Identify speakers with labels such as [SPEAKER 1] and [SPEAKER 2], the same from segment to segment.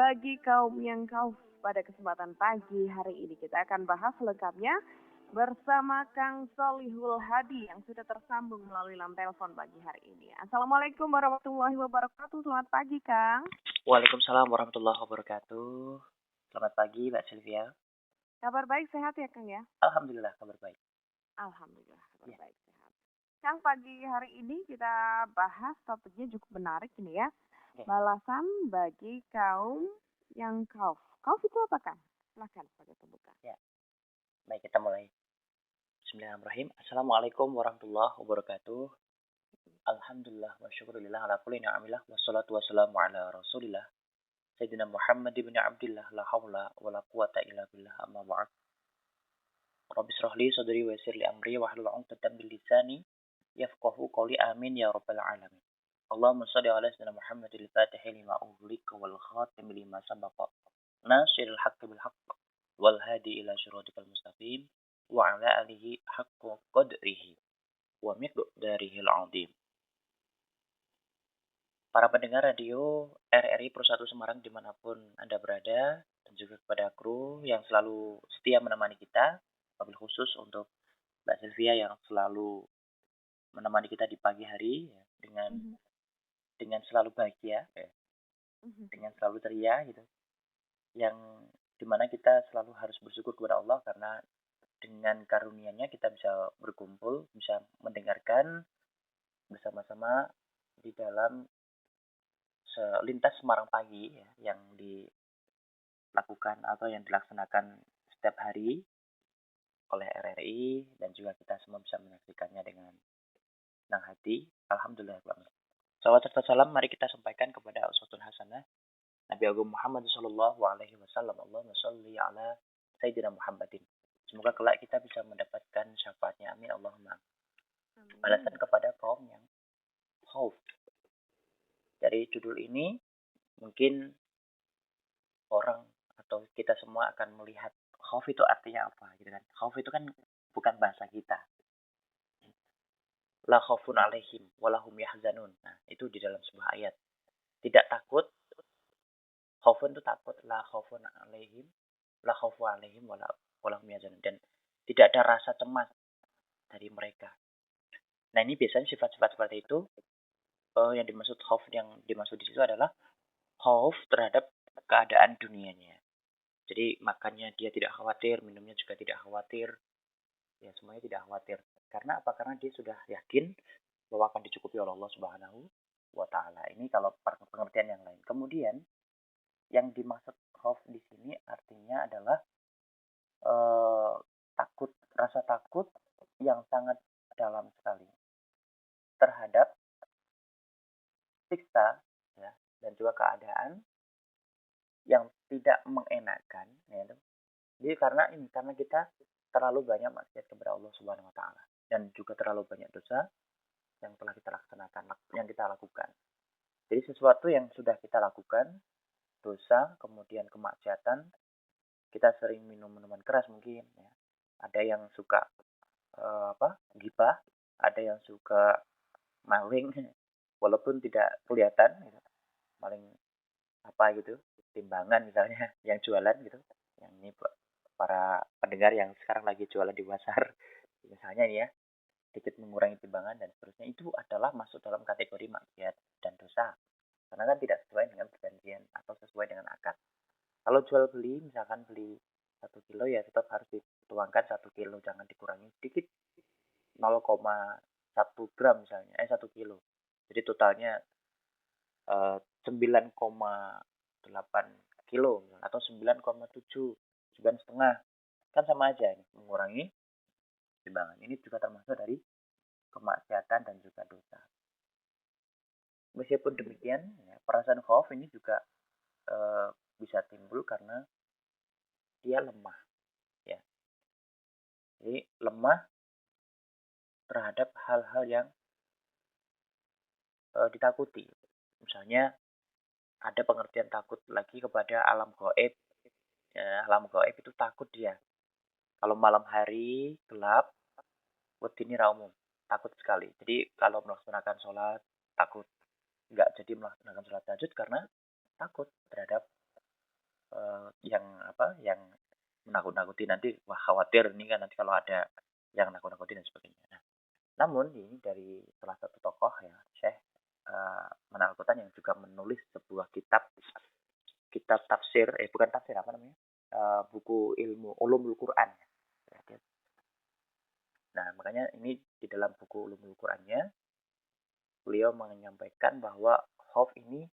[SPEAKER 1] bagi kaum yang kauf. Pada kesempatan pagi hari ini kita akan bahas lengkapnya bersama Kang Solihul Hadi yang sudah tersambung melalui lampu telepon pagi hari ini. Assalamualaikum warahmatullahi wabarakatuh. Selamat pagi, Kang.
[SPEAKER 2] Waalaikumsalam warahmatullahi wabarakatuh. Selamat pagi, Mbak Sylvia.
[SPEAKER 1] Kabar baik, sehat ya, Kang ya?
[SPEAKER 2] Alhamdulillah kabar baik.
[SPEAKER 1] Alhamdulillah kabar
[SPEAKER 2] Ya,
[SPEAKER 1] baik, sehat. Kang, pagi hari ini kita bahas topiknya cukup menarik ini ya.
[SPEAKER 2] ya,
[SPEAKER 1] Balasan bagi kaum yang kauf. Kauf itu apa, Kang? Silakan sebagai pembuka.
[SPEAKER 2] ya. Baik, kita mulai. Bismillahirrahmanirrahim. Assalamualaikum warahmatullahi wabarakatuh. Alhamdulillah wa syukurillah ala kulli ni'amillah wassalatu wassalamu ala Rasulillah Sayyidina Muhammad ibn Abdillah la haula wa la quwata illa billah amma ba'd. Rabbi shrah li sadri wa yassir li amri wa hlul 'uqdatam min lisani yafqahu qawli amin ya rabbal alamin. Allahumma shalli ala sayyidina Muhammadil fatih lima ughliqa wal khatim lima sabaqa. Nasiril haqqi bil haqq wal hadi ila syiratikal mustaqim wa ala alihi haqqa qadrihi wa miqdarihil azim. Para pendengar radio RRI Pro 1 Semarang dimanapun Anda berada, dan juga kepada kru yang selalu setia menemani kita, wabil khusus untuk Mbak Sylvia yang selalu menemani kita di pagi hari ya, dengan selalu bahagia, dengan selalu ceria gitu, yang dimana kita selalu harus bersyukur kepada Allah karena dengan karunia-Nya kita bisa berkumpul, bisa mendengarkan bersama-sama di dalam selintas Semarang pagi ya, yang dilakukan atau yang dilaksanakan setiap hari oleh RRI, dan juga kita semua bisa menyaksikannya dengan senang hati. Alhamdulillah. Salawat serta salam mari kita sampaikan kepada uswatun hasanah Nabi Agung Muhammad sallallahu alaihi wasallam. Allahumma shalli ala Sayyidina Muhammadin. Semoga kelak kita bisa mendapatkan syafaatnya. Amin Allahumma. Balasan kepada kaum yang khauf. Dari judul ini mungkin orang atau kita semua akan melihat khauf itu artinya apa gitu kan. Khauf itu kan bukan bahasa kita. La khaufun alaihim walahum yahzanun. Nah, itu di dalam sebuah ayat. Tidak takut. Khaufun itu takut. La khaufun alaihim. La khaufu alaihim walahum yahzanun. Dan tidak ada rasa cemas dari mereka. Nah, ini biasanya sifat-sifat seperti itu yang dimaksud khauf, yang dimaksud di situ adalah khauf terhadap keadaan dunianya. Jadi makannya dia tidak khawatir, minumnya juga tidak khawatir, ya semuanya tidak khawatir. Karena apa? Karena dia sudah yakin bahwa akan dicukupi oleh Allah Subhanahu wa Ta'ala. Ini kalau pengertian yang lain. Kemudian yang dimaksud khauf di sini artinya adalah takut, rasa takut yang sangat dalam sekali terhadap siksa ya, dan juga keadaan yang tidak mengenakan ya. Jadi karena kita terlalu banyak maksiat kepada Allah Subhanahu wa Ta'ala, dan juga terlalu banyak dosa yang telah kita laksanakan, yang kita lakukan. Jadi sesuatu yang sudah kita lakukan, dosa, kemudian kemaksiatan, kita sering minum minuman keras mungkin ya. Ada yang suka gibah, ada yang suka maling walaupun tidak kelihatan gitu. Maling apa gitu, timbangan misalnya yang jualan gitu. Yang ini para pendengar yang sekarang lagi jualan di pasar misalnya nih ya, sedikit mengurangi timbangan dan seterusnya, itu adalah masuk dalam kategori maksiat dan dosa. Karena kan tidak sesuai dengan perjanjian atau sesuai dengan akad. Kalau jual beli, misalkan beli 1 kilo ya tetap harus dituangkan 1 kilo, jangan dikurangi sedikit 0,1 gram misalnya, 1 kilo. Jadi totalnya 9,8 kilo atau 9,7, 9,5, kan sama aja ini, mengurangi timbangan. Ini juga termasuk dari kemaksiatan dan juga dosa. Meskipun demikian, ya, perasaan khauf ini juga bisa timbul karena dia lemah, ya. Jadi lemah terhadap hal-hal yang ditakuti. Misalnya ada pengertian takut lagi kepada alam gaib. Ya, alam gaib itu takut dia. Kalau malam hari gelap, wedine ra umum, takut sekali. Jadi kalau melaksanakan sholat takut, nggak jadi melaksanakan sholat tahajud karena takut terhadap yang menakut-nakuti nanti, wah khawatir ini kan nanti kalau ada yang nakut-nakuti dan sebagainya. Nah, namun ini dari salah satu tokoh ya, Syekh Mana Al-Qutan yang juga menulis sebuah kitab kitab tafsir, bukan tafsir apa namanya, buku ilmu ulumul Quran. Nah, makanya ini di dalam buku ulumul Qurannya beliau menyampaikan bahwa khauf ini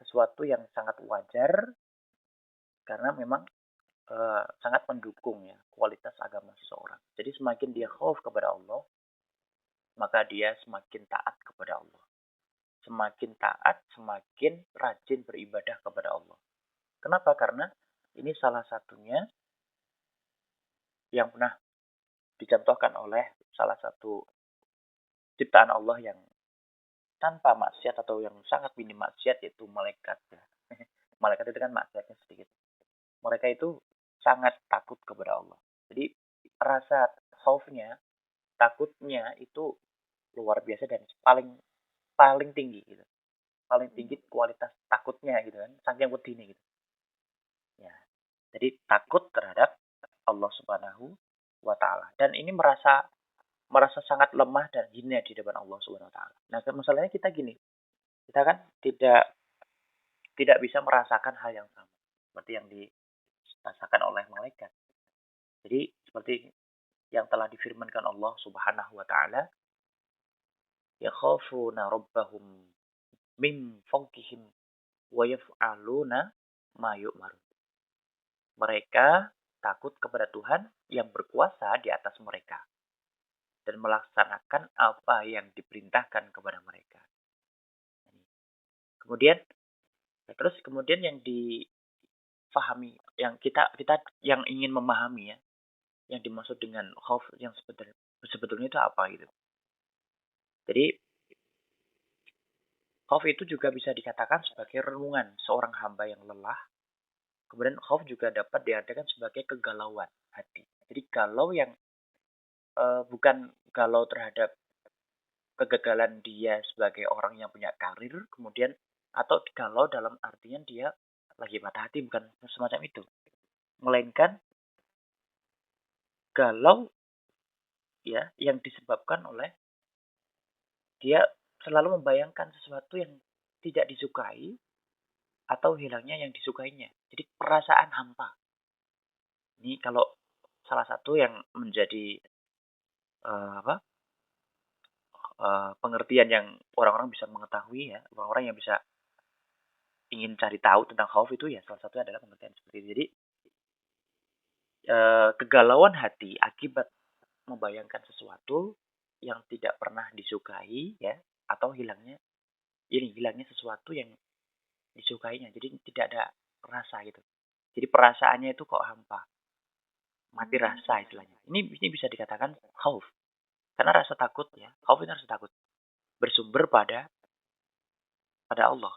[SPEAKER 2] sesuatu yang sangat wajar karena memang sangat mendukung ya kualitas agama seseorang. Jadi semakin dia khauf kepada Allah, maka dia semakin taat kepada Allah. Semakin taat, semakin rajin beribadah kepada Allah. Kenapa? Karena ini salah satunya yang pernah dicontohkan oleh salah satu ciptaan Allah yang tanpa maksiat atau yang sangat minim maksiat, yaitu malaikat. Malaikat itu kan maksiatnya sedikit. Mereka itu sangat takut kepada Allah. Jadi rasa khaufnya, takutnya itu luar biasa dan paling paling tinggi gitu. Paling tinggi kualitas takutnya gitu kan. Saking wedine gitu. Ya. Jadi takut terhadap Allah Subhanahu wa taala. Dan ini merasa sangat lemah dan hina di depan Allah Subhanahu wa taala. Nah, masalahnya kita gini. Kita kan tidak bisa merasakan hal yang sama seperti yang dirasakan oleh malaikat. Jadi seperti yang telah difirmankan Allah Subhanahu wa taala, yakhafuna rabbahum min fawqihim wa yaf'aluna ma yu'marun. Mereka takut kepada Tuhan yang berkuasa di atas mereka dan melaksanakan apa yang diperintahkan kepada mereka. Kemudian yang difahami, yang kita yang ingin memahami ya, yang dimaksud dengan khauf yang sebetulnya itu apa gitu. Jadi khauf itu juga bisa dikatakan sebagai renungan seorang hamba yang lelah. Kemudian khauf juga dapat diartikan sebagai kegalauan hati. Jadi galau yang bukan galau terhadap kegagalan dia sebagai orang yang punya karir, kemudian atau galau dalam artian dia lagi patah hati, bukan semacam itu. Melainkan galau ya yang disebabkan oleh dia selalu membayangkan sesuatu yang tidak disukai atau hilangnya yang disukainya. Jadi perasaan hampa. Ini kalau salah satu yang menjadi pengertian yang orang-orang bisa mengetahui ya, orang-orang yang bisa ingin cari tahu tentang khauf itu ya salah satunya adalah pengertian seperti itu. Jadi kegalauan hati akibat membayangkan sesuatu yang tidak pernah disukai ya, atau hilangnya sesuatu yang disukainya. Jadi tidak ada rasa gitu. Jadi perasaannya itu kok hampa. Mati rasa istilahnya. Ini bisa dikatakan khauf. Karena rasa takut ya, khauf itu rasa takut. Bersumber pada Allah.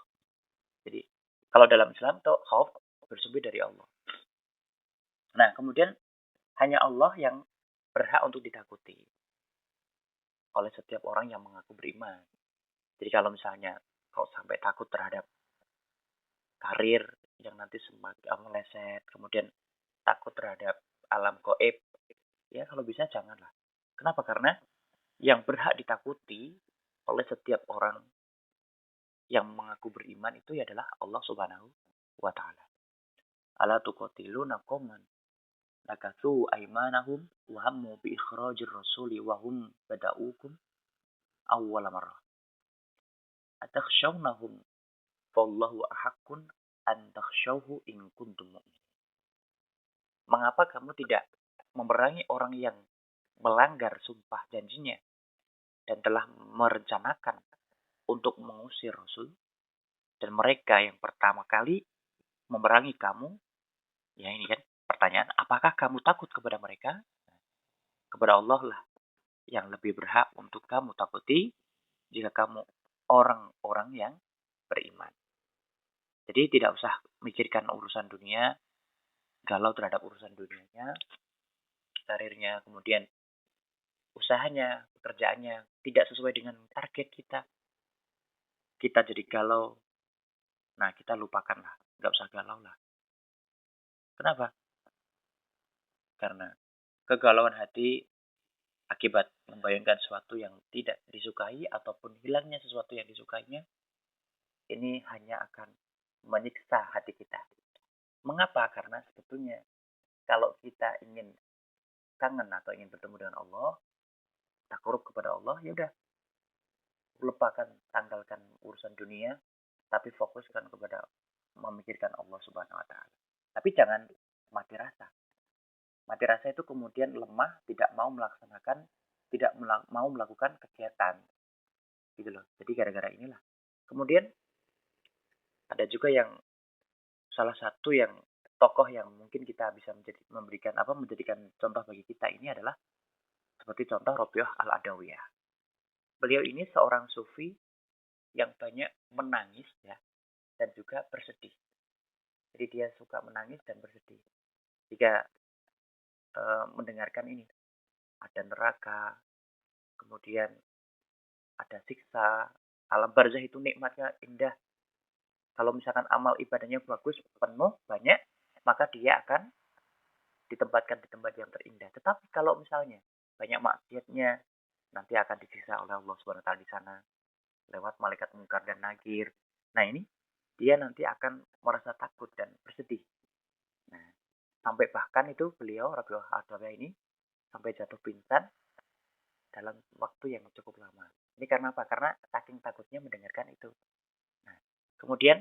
[SPEAKER 2] Jadi kalau dalam Islam itu khauf bersumber dari Allah. Nah, kemudian hanya Allah yang berhak untuk ditakuti oleh setiap orang yang mengaku beriman. Jadi kalau misalnya kau sampai takut terhadap karir yang nanti semakin meleset, kemudian takut terhadap alam gaib, ya kalau bisa janganlah. Kenapa? Karena yang berhak ditakuti oleh setiap orang yang mengaku beriman itu adalah Allah Subhanahu wa taala. Ala tuqatiluna qauman nakatsu aymanahum wa hammu bi ikhrajir rasuli wa hum bada'ukum awwala marrah. Atakhshawnahum fallahu ahaqqun an takhshawhu in kuntum mu'minin. Mengapa kamu tidak memerangi orang yang melanggar sumpah janjinya dan telah merencanakan untuk mengusir Rasul, dan mereka yang pertama kali memerangi kamu? Ya ini kan pertanyaan, apakah kamu takut kepada mereka? Kepada Allah lah yang lebih berhak untuk kamu takuti jika kamu orang-orang yang beriman. Jadi tidak usah mikirkan urusan dunia, galau terhadap urusan dunianya, karirnya, kemudian usahanya, pekerjaannya tidak sesuai dengan target kita. Kita jadi galau. Nah, kita lupakanlah, nggak usah galau lah. Kenapa? Karena kegalauan hati akibat membayangkan sesuatu yang tidak disukai ataupun hilangnya sesuatu yang disukainya, ini hanya akan menyiksa hati kita. Mengapa? Karena sebetulnya kalau kita ingin kangen atau ingin bertemu dengan Allah, takarub kepada Allah, ya udah, lupakan, tanggalkan urusan dunia, tapi fokuskan kepada memikirkan Allah Subhanahu wa taala. Tapi jangan mati rasa. Mati rasa itu kemudian lemah, tidak mau melaksanakan, tidak mau melakukan kegiatan. Gitu loh. Jadi gara-gara inilah. Kemudian ada juga yang salah satu yang tokoh yang mungkin kita bisa menjadikan contoh bagi kita ini adalah seperti contoh Rabi'ah Al-Adawiyah. Beliau ini seorang sufi yang banyak menangis ya dan juga bersedih. Jadi dia suka menangis dan bersedih. Jika mendengarkan ini, ada neraka, kemudian ada siksa, alam barzah itu nikmatnya indah. Kalau misalkan amal ibadahnya bagus, penuh, banyak, maka dia akan ditempatkan di tempat yang terindah. Tetapi kalau misalnya banyak maksiatnya, nanti akan disiksa oleh Allah Subhanahu wa taala di sana lewat malaikat mungkar dan nakir. Nah, ini dia nanti akan merasa takut dan bersedih. Nah, sampai bahkan itu beliau Rabi'ah Adawiyah ini sampai jatuh pingsan dalam waktu yang cukup lama. Ini karena apa? Karena saking takutnya mendengarkan itu. Nah, kemudian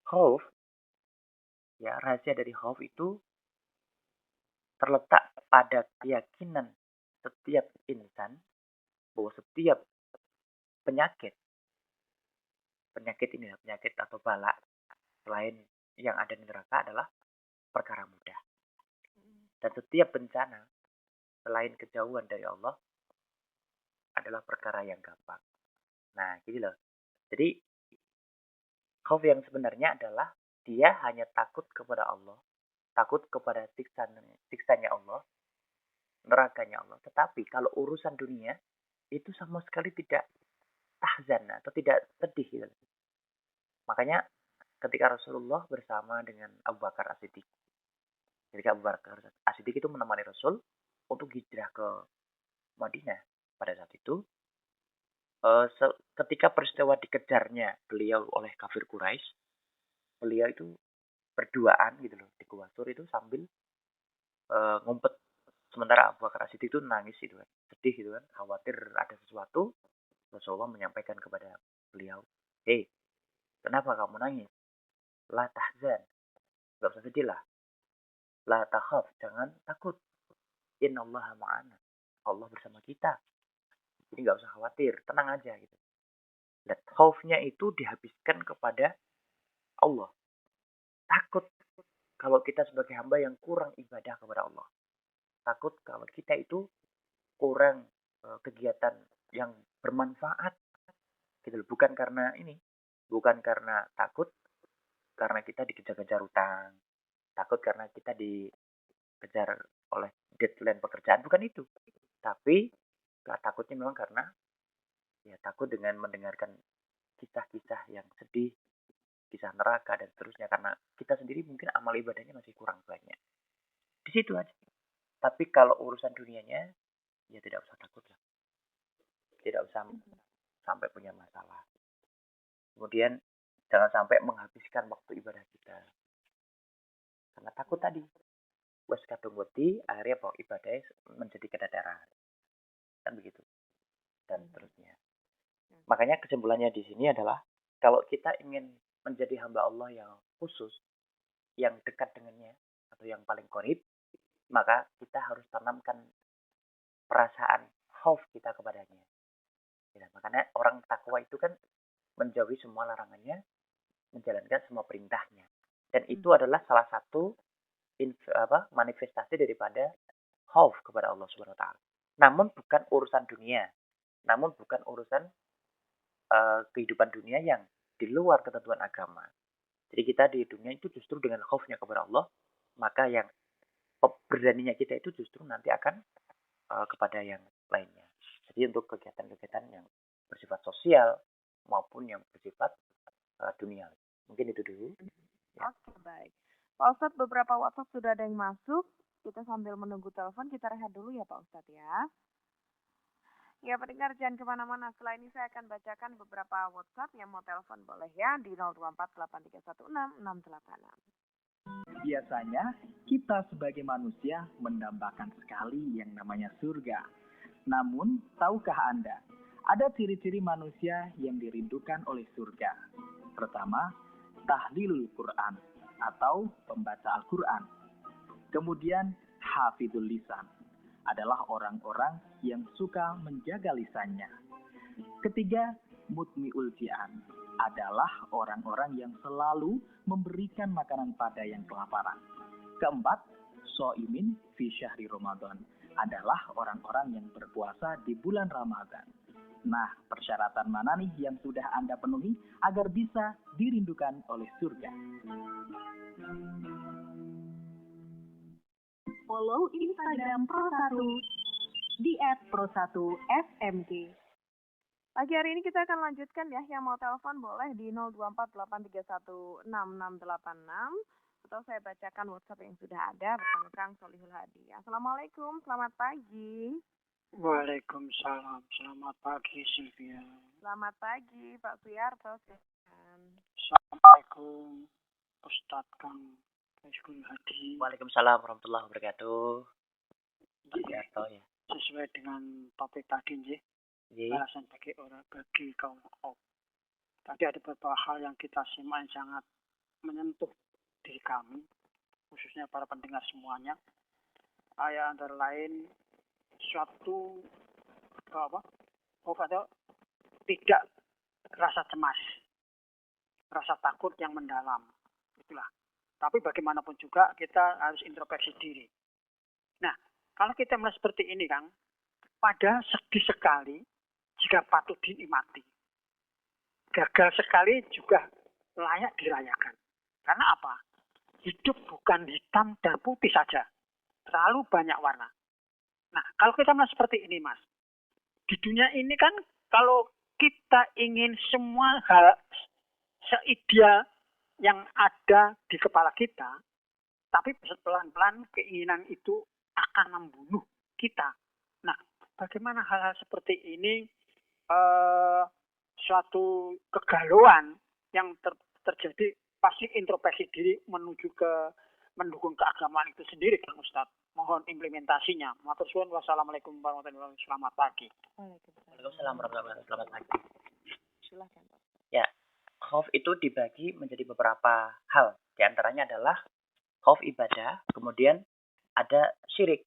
[SPEAKER 2] khauf, ya rahasia dari khauf itu terletak pada keyakinan setiap insan bahwa setiap penyakit, penyakit atau bala selain yang ada di neraka adalah perkara mudah. Dan setiap bencana selain kejauhan dari Allah adalah perkara yang gampang. Nah, gitu loh. Jadi khauf yang sebenarnya adalah dia hanya takut kepada Allah, takut kepada siksanya Allah, nerakanya Allah. Tetapi kalau urusan dunia itu sama sekali tidak tahzan atau tidak sedih gitu. Makanya ketika Rasulullah bersama dengan Abu Bakar As-Siddiq, ketika Abu Bakar As-Siddiq itu menemani Rasul untuk hijrah ke Madinah pada saat itu, ketika peristiwa dikejarnya beliau oleh kafir Quraisy, beliau itu berduaan gitu loh di Gua Sur itu sambil ngumpet. Sementara Abu Bakar As-Siddiq itu nangis gitu kan, sedih gitu kan, khawatir ada sesuatu. Rasulullah menyampaikan kepada beliau, "Hei, kenapa kamu nangis? La tahzan, gak usah sedih lah. La takhaf, jangan takut. Innallaha ma'ana. Allah bersama kita. Jadi gak usah khawatir, tenang aja gitu." Dan khaufnya itu dihabiskan kepada Allah. Takut kalau kita sebagai hamba yang kurang ibadah kepada Allah. Takut kalau kita itu kurang kegiatan yang bermanfaat gitu. Bukan karena ini, bukan karena takut karena kita dikejar-kejar utang, takut karena kita dikejar oleh deadline pekerjaan, bukan itu. Tapi takutnya memang karena ya takut dengan mendengarkan kisah-kisah yang sedih, kisah neraka dan seterusnya, karena kita sendiri mungkin amal ibadahnya masih kurang banyak. Di situ aja. Tapi kalau urusan dunianya ya tidak usah takut lah. Tidak usah sampai punya masalah. Kemudian jangan sampai menghabiskan waktu ibadah kita. Karena takut tadi. Wes kadung wedi, akhirnya bahwa ibadahnya menjadi kedadaran. Kan begitu. Dan seterusnya. Makanya kesimpulannya di sini adalah kalau kita ingin menjadi hamba Allah yang khusus, yang dekat dengannya, atau yang paling qarib, maka kita harus tanamkan perasaan khauf kita kepadanya. Ya, makanya orang takwa itu kan menjauhi semua larangannya, menjalankan semua perintahnya. Dan itu adalah salah satu manifestasi daripada khauf kepada Allah Subhanahu wa taala. Namun bukan urusan dunia, namun bukan urusan kehidupan dunia yang di luar ketentuan agama. Jadi kita di dunia itu justru dengan khaufnya kepada Allah, maka yang beraninya kita itu justru nanti akan kepada yang lainnya. Jadi untuk kegiatan-kegiatan yang bersifat sosial, maupun yang bersifat duniawi. Mungkin itu dulu. Ya.
[SPEAKER 1] Oke, baik. Pak Ustadz, beberapa WhatsApp sudah ada yang masuk. Kita sambil menunggu telepon, kita rehat dulu ya Pak Ustadz ya. Ya, pendengar jangan kemana-mana. Setelah ini saya akan bacakan beberapa WhatsApp yang mau telepon boleh ya di 0248316686.
[SPEAKER 3] Biasanya kita sebagai manusia mendambakan sekali yang namanya surga. Namun, tahukah Anda, ada ciri-ciri manusia yang dirindukan oleh surga. Pertama, tahlilul Quran atau pembaca Al-Quran. Kemudian, hafidhul lisan adalah orang-orang yang suka menjaga lisannya. Ketiga, mutmiul ji'an adalah orang-orang yang selalu memberikan makanan pada yang kelaparan. Keempat, sho'imin fi syahri Ramadan adalah orang-orang yang berpuasa di bulan Ramadan. Nah, persyaratan mana nih yang sudah Anda penuhi agar bisa dirindukan oleh surga?
[SPEAKER 4] Follow Instagram Pro1 di @pro1fmg.
[SPEAKER 1] Pagi hari ini kita akan lanjutkan ya. Yang mau telepon boleh di 0248316686 atau saya bacakan WhatsApp yang sudah ada bersama Kang Solihul Hadi. Assalamualaikum, selamat pagi.
[SPEAKER 5] Waalaikumsalam, selamat pagi Sylvia.
[SPEAKER 1] Selamat pagi Pak Suyarto.
[SPEAKER 5] Assalamualaikum Ustadz Kang Solihul Hadi.
[SPEAKER 2] Waalaikumsalam warahmatullahi wabarakatuh. Ya, ya.
[SPEAKER 5] Sesuai dengan topik tadi nggih. Alasan bagi kaum Khawf. Tadi ada beberapa hal yang kita simak yang sangat menyentuh diri kami, khususnya para pendengar semuanya. Antara lain suatu atau tidak rasa cemas, rasa takut yang mendalam, itulah. Tapi bagaimanapun juga kita harus introspeksi diri. Nah, kalau kita melihat seperti ini, Kang, pada sedih sekali jika patut dinikmati. Gagal sekali juga layak dirayakan. Karena apa? Hidup bukan hitam dan putih saja. Terlalu banyak warna. Nah, kalau kita melihat seperti ini, Mas. Di dunia ini kan, kalau kita ingin semua hal seideal yang ada di kepala kita, tapi pelan-pelan keinginan itu akan membunuh kita. Nah, bagaimana hal-hal seperti ini suatu kegalauan yang terjadi, pasti introspeksi diri menuju ke mendukung keagamaan itu sendiri, kan Ustadz. Mohon implementasinya. Matur suwun. Wassalamualaikum warahmatullahi wabarakatuh. Selamat pagi.
[SPEAKER 2] Waalaikumsalam warahmatullahi wabarakatuh. Selamat pagi.
[SPEAKER 1] Silakan Pak.
[SPEAKER 2] Ya, khauf itu dibagi menjadi beberapa hal. Di antaranya adalah khauf ibadah, kemudian ada syirik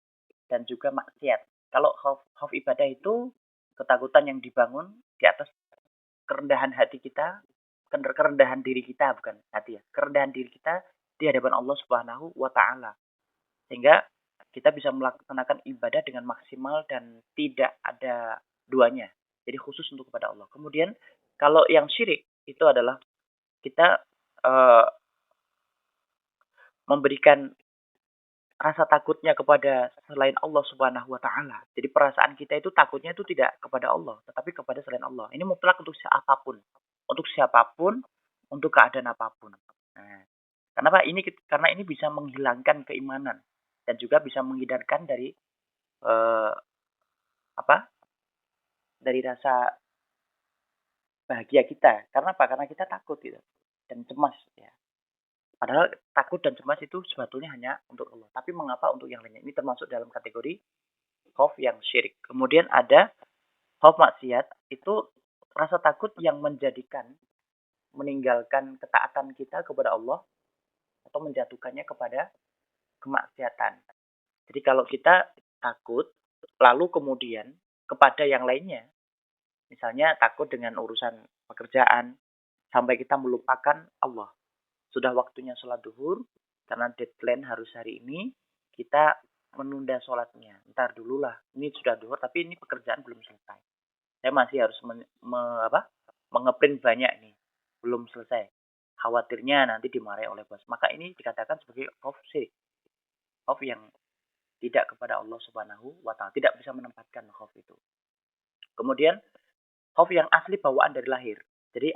[SPEAKER 2] dan juga maksiat. Kalau khauf ibadah itu ketakutan yang dibangun di atas kerendahan hati kita, kerendahan diri kita, bukan hati ya, kerendahan diri kita di hadapan Allah Subhanahu wa Ta'ala, sehingga kita bisa melaksanakan ibadah dengan maksimal dan tidak ada duanya, jadi khusus untuk kepada Allah. Kemudian kalau yang syirik itu adalah kita memberikan rasa takutnya kepada selain Allah Subhanahu wa Ta'ala. Jadi perasaan kita itu takutnya itu tidak kepada Allah, tetapi kepada selain Allah. Ini mutlak untuk siapapun. Untuk siapapun, untuk keadaan apapun. Nah, kenapa ini? Karena ini bisa menghilangkan keimanan dan juga bisa menghindarkan dari dari rasa bahagia kita. Karena apa? Karena kita takut gitu dan cemas ya. Padahal takut dan cemas itu sebetulnya hanya untuk Allah. Tapi mengapa untuk yang lainnya? Ini termasuk dalam kategori khauf yang syirik. Kemudian ada khauf maksiat. Itu rasa takut yang meninggalkan ketaatan kita kepada Allah atau menjatuhkannya kepada kemaksiatan. Jadi kalau kita takut, lalu kemudian kepada yang lainnya, misalnya takut dengan urusan pekerjaan, sampai kita melupakan Allah. Sudah waktunya sholat duhur, karena deadline harus hari ini, kita menunda sholatnya. Ntar dulu lah, ini sudah duhur, tapi ini pekerjaan belum selesai. Saya masih harus mengeprint banyak nih, belum selesai. Khawatirnya nanti dimarahi oleh bos. Maka ini dikatakan sebagai khauf syirik. Khauf yang tidak kepada Allah Subhanahu wa Ta'ala. Tidak bisa menempatkan khauf itu. Kemudian, khauf yang asli bawaan dari lahir. Jadi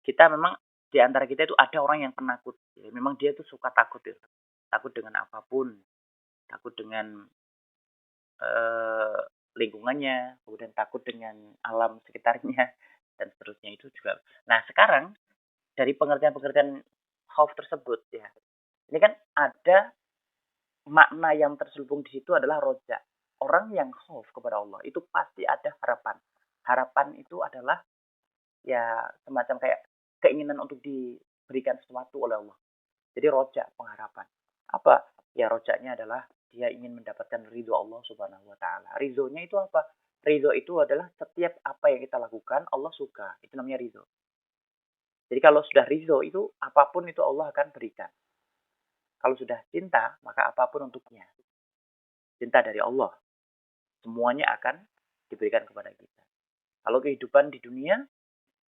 [SPEAKER 2] kita memang di antara kita itu ada orang yang penakut. Ya, memang dia itu suka takut ya. Takut dengan apapun, takut dengan eh, lingkungannya, kemudian takut dengan alam sekitarnya dan seterusnya itu juga. Nah, sekarang dari pengertian-pengertian khauf tersebut ya. Ini kan ada makna yang terselubung di situ adalah roja. Orang yang khauf kepada Allah itu pasti ada harapan. Harapan itu adalah ya semacam kayak keinginan untuk diberikan sesuatu oleh Allah. Jadi roja, pengharapan. Apa? Ya rojanya adalah dia ingin mendapatkan ridho Allah Subhanahu wa taala. Ridhonya itu apa? Ridho itu adalah setiap apa yang kita lakukan Allah suka. Itu namanya ridho. Jadi kalau sudah ridho itu apapun itu Allah akan berikan. Kalau sudah cinta, maka apapun untuknya. Cinta dari Allah. Semuanya akan diberikan kepada kita. Kalau kehidupan di dunia,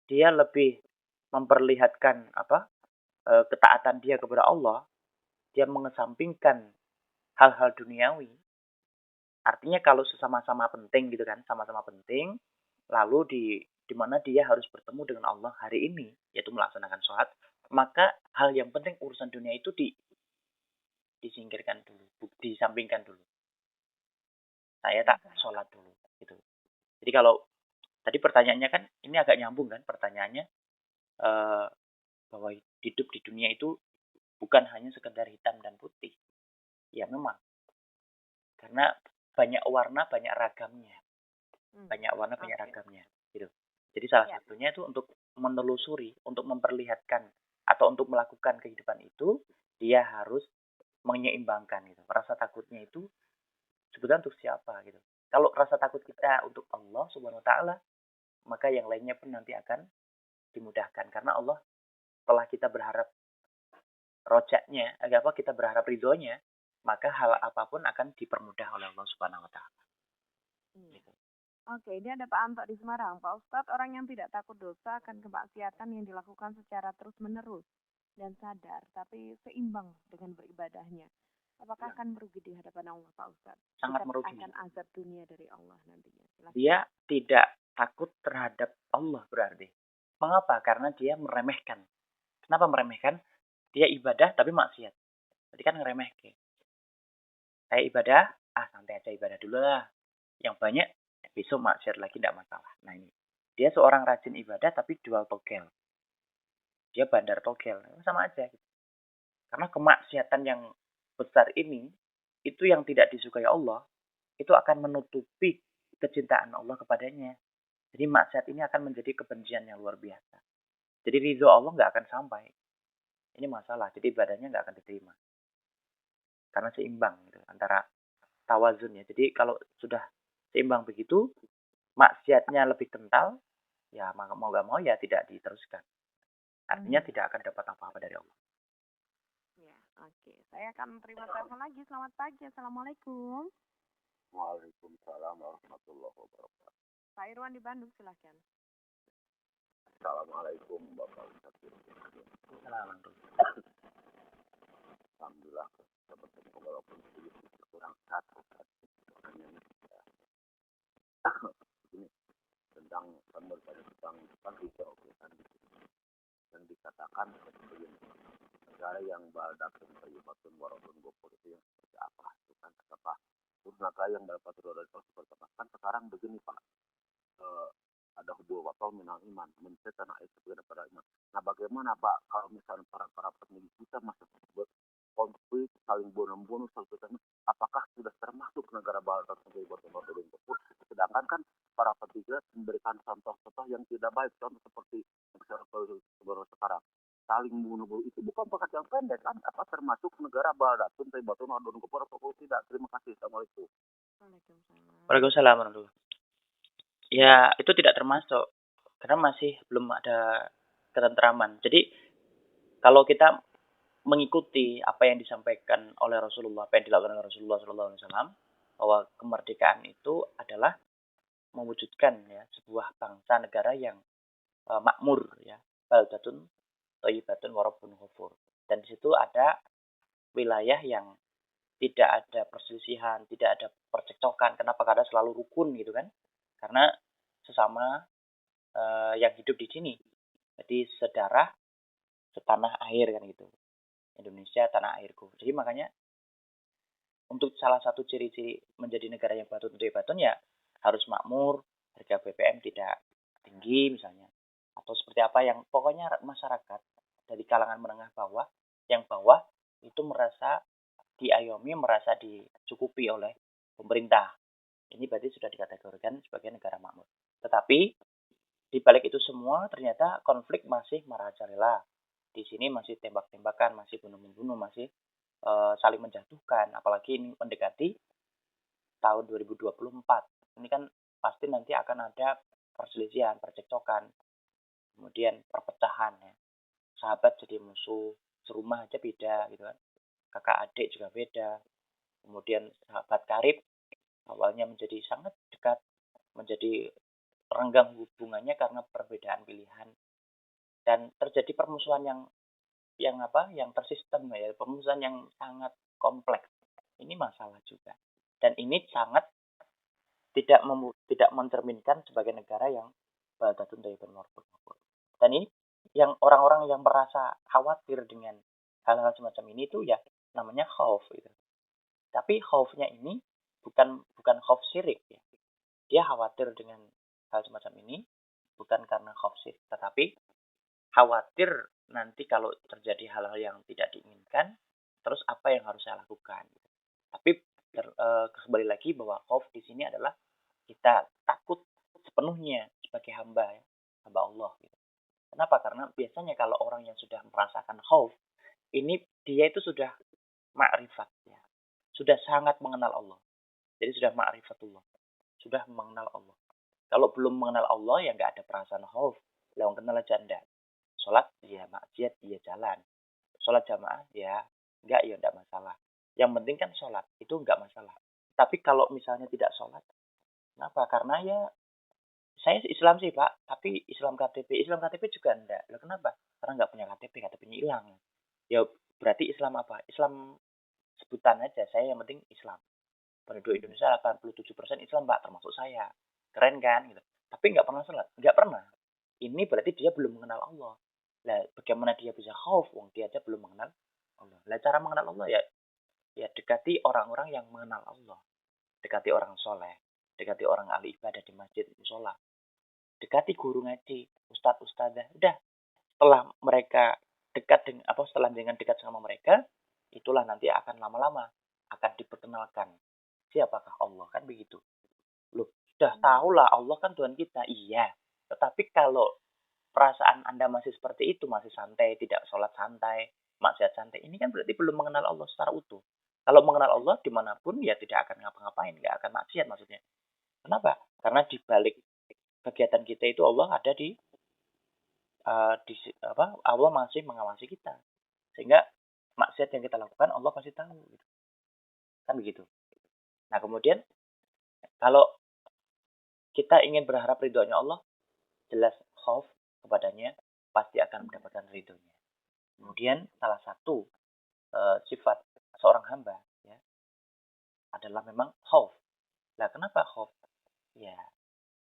[SPEAKER 2] dia lebih memperlihatkan ketaatan dia kepada Allah. Dia mengesampingkan hal-hal duniawi. Artinya kalau sesama-sama penting gitu kan, sama-sama penting, lalu di mana dia harus bertemu dengan Allah hari ini, yaitu melaksanakan sholat, maka hal yang penting urusan dunia itu disingkirkan dulu, disampingkan dulu. Saya tak sholat dulu, gitu. Jadi kalau tadi pertanyaannya kan, ini agak nyambung kan pertanyaannya, bahwa hidup di dunia itu bukan hanya sekedar hitam dan putih. Ya memang, karena banyak warna, banyak ragamnya. Banyak warna, banyak ragamnya. Gitu. Jadi salah satunya itu untuk menelusuri, untuk memperlihatkan, atau untuk melakukan kehidupan itu, dia harus menyeimbangkan gitu. Rasa takutnya itu sebetulnya untuk siapa gitu. Kalau rasa takut kita untuk Allah Subhanahu wa taala, maka yang lainnya pun nanti akan dimudahkan karena Allah setelah kita berharap rojaknya, kita berharap ridhonya, maka hal apapun akan dipermudah oleh Allah Subhanahu wa taala. Gitu.
[SPEAKER 1] Oke, ini ada Pak Anto di Semarang. Pak Ustadz, orang yang tidak takut dosa akan kemaksiatan yang dilakukan secara terus-menerus dan sadar, tapi seimbang dengan beribadahnya. Apakah akan merugi di hadapan Allah, Pak Ustadz?
[SPEAKER 2] Sangat merugi.
[SPEAKER 1] Akan azab dunia dari Allah nantinya. Silahkan.
[SPEAKER 2] Dia tidak takut terhadap Allah berarti. Mengapa? Karena dia meremehkan. Kenapa meremehkan? Dia ibadah tapi maksiat. Jadi kan ngeremehkan. Saya ibadah, santai aja ibadah dulu lah. Yang banyak, besok maksiat lagi tidak masalah. Nah ini. Dia seorang rajin ibadah tapi jual togel. Dia bandar togel. Sama aja. Karena kemaksiatan yang besar ini, itu yang tidak disukai Allah, itu akan menutupi kecintaan Allah kepadanya. Jadi maksiat ini akan menjadi kebencian yang luar biasa. Jadi ridho Allah nggak akan sampai. Ini masalah. Jadi ibadahnya nggak akan diterima. Karena seimbang gitu, antara tawazun ya. Jadi kalau sudah seimbang begitu, maksiatnya lebih kental, ya mau nggak mau ya tidak diteruskan. Artinya tidak akan dapat apa-apa dari Allah.
[SPEAKER 1] Ya, oke. Saya akan terima telepon lagi. Selamat pagi. Assalamualaikum.
[SPEAKER 6] Waalaikumsalam warahmatullahi wabarakatuh.
[SPEAKER 1] Pak Irwan di Bandung, silahkan.
[SPEAKER 6] Assalamualaikum Bapak Ustadz. Alhamdulillah dapat walaupun sedikit kurang satu ini tentang hijau yang dikatakan sebagai negara yang baldatun thayyibatun waradun ghafur itu yang seperti apa itu kan apa negara yang dapat dari seperti apa kan sekarang begini Pak, ada hubungan wakil minal iman, mencet tanah itu kepada iman. Nah bagaimana Pak kalau misalnya para pemilih kita masih konflik saling bunuh-bunuh apakah sudah termasuk negara barat sebagai batu-batu dan keput? Sedangkan kan para petinggi memberikan contoh-contoh yang tidak baik, contoh seperti sekarang saling bunuh itu bukan pekerjaan pendek kan? Apa termasuk negara barat sebagai batu-batu dan keput atau tidak? Terima kasih. Assalamualaikum.
[SPEAKER 2] Waalaikumsalam warahmatullahi. Ya, itu tidak termasuk. Karena masih belum ada ketentraman. Jadi, kalau kita mengikuti apa yang disampaikan oleh Rasulullah, apa yang dilakukan oleh Rasulullah SAW, bahwa kemerdekaan itu adalah mewujudkan ya sebuah bangsa negara yang makmur ya, baldatun thayyibatun warabbun ghafur. Dan di situ ada wilayah yang tidak ada perselisihan, tidak ada percekcokan. Kenapa? Karena selalu rukun gitu kan. Karena sesama yang hidup di sini. Jadi sedarah, setanah air kan gitu. Indonesia tanah airku. Jadi makanya untuk salah satu ciri-ciri menjadi negara yang patut untuk dibatun ya harus makmur, harga BBM tidak tinggi misalnya. Atau seperti apa yang pokoknya masyarakat dari kalangan menengah bawah, yang bawah itu merasa diayomi, merasa dicukupi oleh pemerintah. Ini berarti sudah dikategorikan sebagai negara makmur. Tetapi di balik itu semua ternyata konflik masih merajalela. Di sini masih tembak-tembakan, masih bunuh-membunuh, masih saling menjatuhkan. Apalagi ini mendekati tahun 2024. Ini kan pasti nanti akan ada perselisihan, percekcokan, kemudian perpecahan ya. Sahabat jadi musuh, serumah aja beda gitu kan. Kakak adik juga beda. Kemudian sahabat karib awalnya menjadi sangat dekat, menjadi renggang hubungannya karena perbedaan pilihan, dan terjadi permusuhan yang tersistem ya, permusuhan yang sangat kompleks. Ini masalah juga, dan ini sangat tidak mencerminkan sebagai negara yang baldatun thayyibun warabun. Dan ini yang orang-orang yang merasa khawatir dengan hal-hal semacam ini itu ya namanya khauf gitu. Tapi khaufnya ini bukan khauf syirik ya. Dia khawatir dengan hal semacam ini bukan karena khauf syirik, tetapi khawatir nanti kalau terjadi hal-hal yang tidak diinginkan, terus apa yang harus saya lakukan. Tapi kembali lagi bahwa khauf di sini adalah kita takut sepenuhnya sebagai hamba ya, hamba Allah gitu. Kenapa? Karena biasanya kalau orang yang sudah merasakan khauf, ini dia itu sudah ma'rifat ya. Sudah sangat mengenal Allah. Jadi sudah ma'rifatullah. Sudah mengenal Allah. Kalau belum mengenal Allah ya nggak ada perasaan khauf. Yang kenal janda. Sholat ya maksiat ya jalan. Sholat jamaah ya nggak ya nggak masalah. Yang penting kan sholat itu nggak masalah. Tapi kalau misalnya tidak sholat, kenapa? Karena ya saya Islam sih Pak, tapi Islam KTP juga enggak. Loh kenapa? Karena nggak punya KTP-nya hilang. Ya berarti Islam apa? Islam sebutan aja. Saya yang penting Islam. Penduduk Indonesia 87% Islam Pak, termasuk saya. Keren kan gitu. Tapi nggak pernah sholat, nggak pernah. Ini berarti dia belum mengenal Allah. Lah bagaimana dia bisa khauf? Wong dia aja belum mengenal Allah. Lah cara mengenal Allah ya dekati orang-orang yang mengenal Allah. Dekati orang soleh, dekati orang ahli ibadah di masjid, musola. Dekati guru ngaji, ustadz ustadzah. Udah, setelah mereka setelah dengan dekat sama mereka, itulah nanti akan lama-lama akan diperkenalkan siapakah Allah, kan begitu. Loh, sudah tahulah Allah kan Tuhan kita. Iya. Tetapi kalau perasaan Anda masih seperti itu, masih santai, tidak sholat santai, maksiat santai, ini kan berarti belum mengenal Allah secara utuh. Kalau mengenal Allah dimanapun ya tidak akan ngapa-ngapain, nggak akan maksiat maksudnya. Kenapa? Karena di balik kegiatan kita itu Allah ada Allah masih mengawasi kita. Sehingga maksiat yang kita lakukan Allah pasti tahu gitu. Kan begitu. Nah, kemudian kalau kita ingin berharap ridhonya Allah, jelas khauf kepadanya pasti akan mendapatkan ridhonya. Kemudian salah satu sifat seorang hamba ya adalah memang khauf. Nah, kenapa khauf? Ya,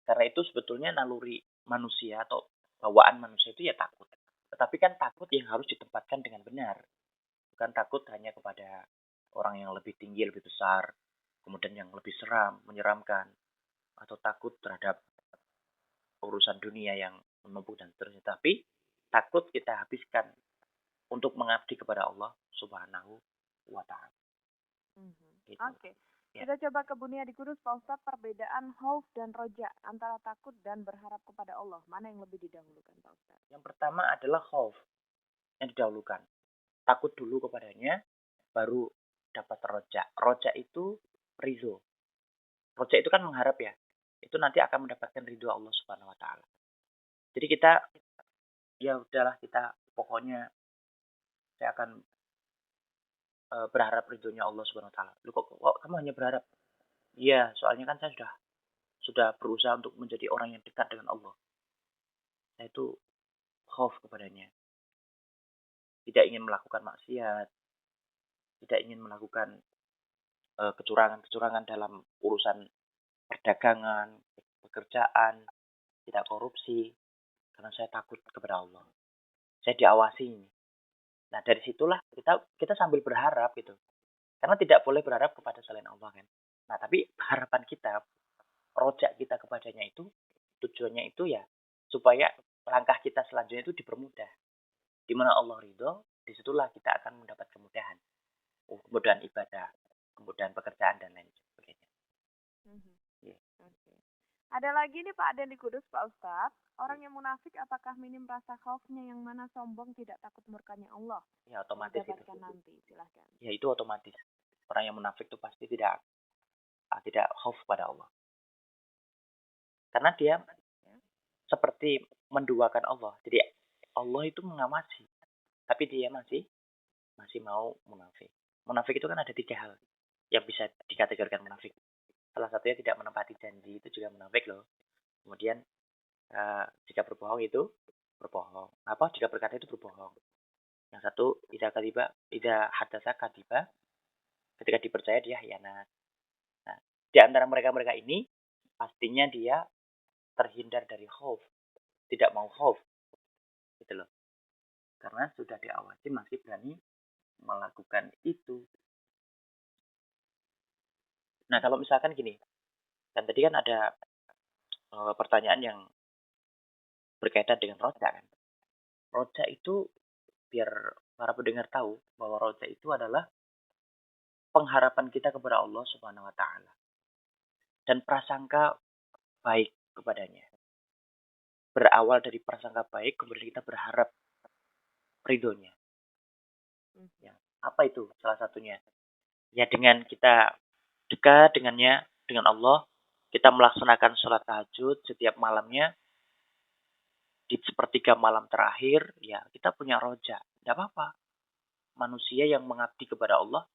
[SPEAKER 2] karena itu sebetulnya naluri manusia atau bawaan manusia itu ya takut. Tetapi kan takut yang harus ditempatkan dengan benar. Bukan takut hanya kepada orang yang lebih tinggi, lebih besar, kemudian yang lebih seram, menyeramkan, atau takut terhadap urusan dunia yang menumpuk dan seterusnya. Tapi takut kita habiskan untuk mengabdi kepada Allah Subhanahu wa Ta'ala. Gitu.
[SPEAKER 1] Oke.
[SPEAKER 2] Ya.
[SPEAKER 1] Kita coba ke Bunia di Kudus, Pak Ustadz, perbedaan khauf dan roja antara takut dan berharap kepada Allah. Mana yang lebih didahulukan, Pak Ustadz?
[SPEAKER 2] Yang pertama adalah khauf yang didahulukan. Takut dulu kepadanya, baru dapat roja. Roja itu ridho. Roja itu kan mengharap ya. Itu nanti akan mendapatkan ridho Allah Subhanahu wa Ta'ala. Jadi kita ya udahlah, kita pokoknya saya akan berharap ridhonya Allah Subhanahu wa Ta'ala. Lu kok kamu hanya berharap? Iya, soalnya kan saya sudah berusaha untuk menjadi orang yang dekat dengan Allah. Saya itu khauf kepadanya. Tidak ingin melakukan maksiat, tidak ingin melakukan kecurangan-kecurangan dalam urusan perdagangan, pekerjaan, tidak korupsi, karena saya takut kepada Allah. Saya diawasi ini. Nah, dari situlah kita sambil berharap gitu. Karena tidak boleh berharap kepada selain Allah kan. Nah, tapi harapan kita, rojak kita kepadanya itu, tujuannya itu ya supaya langkah kita selanjutnya itu dipermudah. Di mana Allah ridho, disitulah kita akan mendapat kemudahan. Kemudahan ibadah, kemudahan pekerjaan dan lain sebagainya. Yeah.
[SPEAKER 1] Oke. Ada lagi nih Pak Aden di Kudus, Pak Ustadz. Orang yang munafik apakah minim rasa khaufnya, yang mana sombong tidak takut murkanya Allah?
[SPEAKER 2] Ya otomatis itu.
[SPEAKER 1] Nanti, silahkan.
[SPEAKER 2] Ya itu otomatis. Orang yang munafik itu pasti tidak khauf pada Allah. Karena dia seperti menduakan Allah. Jadi Allah itu mengawasi, tapi dia masih mau munafik. Munafik itu kan ada 3 hal yang bisa dikategorikan munafik. Salah satunya tidak menepati janji, itu juga munafik loh. Kemudian jika berbohong itu berbohong. Jika berkata itu berbohong. Yang satu, idza hadatsa kadiba, ketika dipercaya dia khianat. Nah, di antara mereka ini pastinya dia terhindar dari khauf, tidak mau khauf. Gitu loh. Karena sudah diawasi masih berani melakukan itu. Nah, kalau misalkan gini, kan tadi kan ada pertanyaan yang berkaitan dengan roja kan. Roja itu, biar para pendengar tahu bahwa roja itu adalah pengharapan kita kepada Allah Subhanahu wa taala dan prasangka baik kepadanya. Berawal dari prasangka baik, kemudian kita berharap ridhonya. Ya, apa itu salah satunya? Ya dengan kita dekat dengan Allah, kita melaksanakan sholat tahajud setiap malamnya. Di sepertiga malam terakhir, ya kita punya roja. Tidak apa-apa. Manusia yang mengabdi kepada Allah,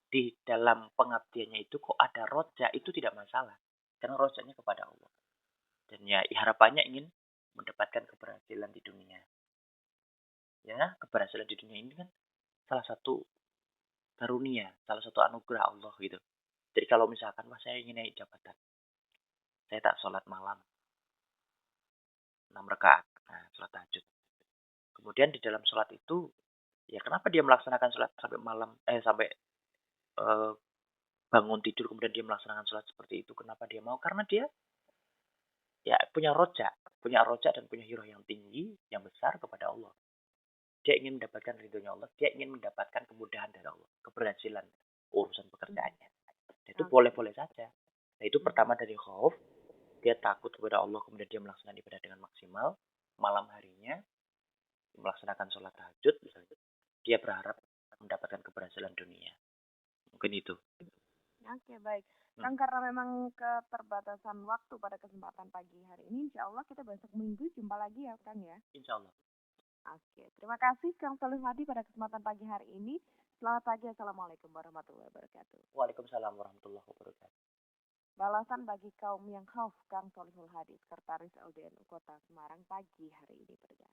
[SPEAKER 2] di dalam pengabdiannya itu kok ada roja, itu tidak masalah. Karena rojanya kepada Allah. Dan ya harapannya ingin mendapatkan keberhasilan di dunia. Ya, keberhasilan di dunia ini kan salah satu karunia, salah satu anugerah Allah gitu. Jadi kalau misalkan saya ingin naik jabatan, saya tak sholat malam 6 rakaat, sholat tahajud. Kemudian di dalam sholat itu, ya kenapa dia melaksanakan sholat sampai malam, sampai bangun tidur kemudian dia melaksanakan sholat seperti itu? Kenapa dia mau? Karena dia ya punya roja dan punya hiroh yang tinggi, yang besar kepada Allah. Dia ingin mendapatkan ridhonya Allah, dia ingin mendapatkan kemudahan dari Allah, keberhasilan urusan pekerjaannya. Dan itu boleh-boleh saja. Nah, itu pertama dari khauf, dia takut kepada Allah, kemudian dia melaksanakan ibadah dengan maksimal. Malam harinya melaksanakan sholat tahajud, misalnya, dia berharap mendapatkan keberhasilan dunia. Mungkin itu.
[SPEAKER 1] Oke, baik. Kang, karena memang keterbatasan waktu pada kesempatan pagi hari ini, insya Allah kita besok minggu jumpa lagi ya Kang ya.
[SPEAKER 2] Insya Allah.
[SPEAKER 1] Oke, terima kasih Kang Solih Hadi pada kesempatan pagi hari ini. Selamat pagi, Assalamualaikum warahmatullahi wabarakatuh.
[SPEAKER 2] Waalaikumsalam warahmatullahi wabarakatuh.
[SPEAKER 1] Balasan bagi kaum yang khauf, Kang Solihul Hadi, Sekretaris LDNU Kota Semarang pagi hari ini berjalan.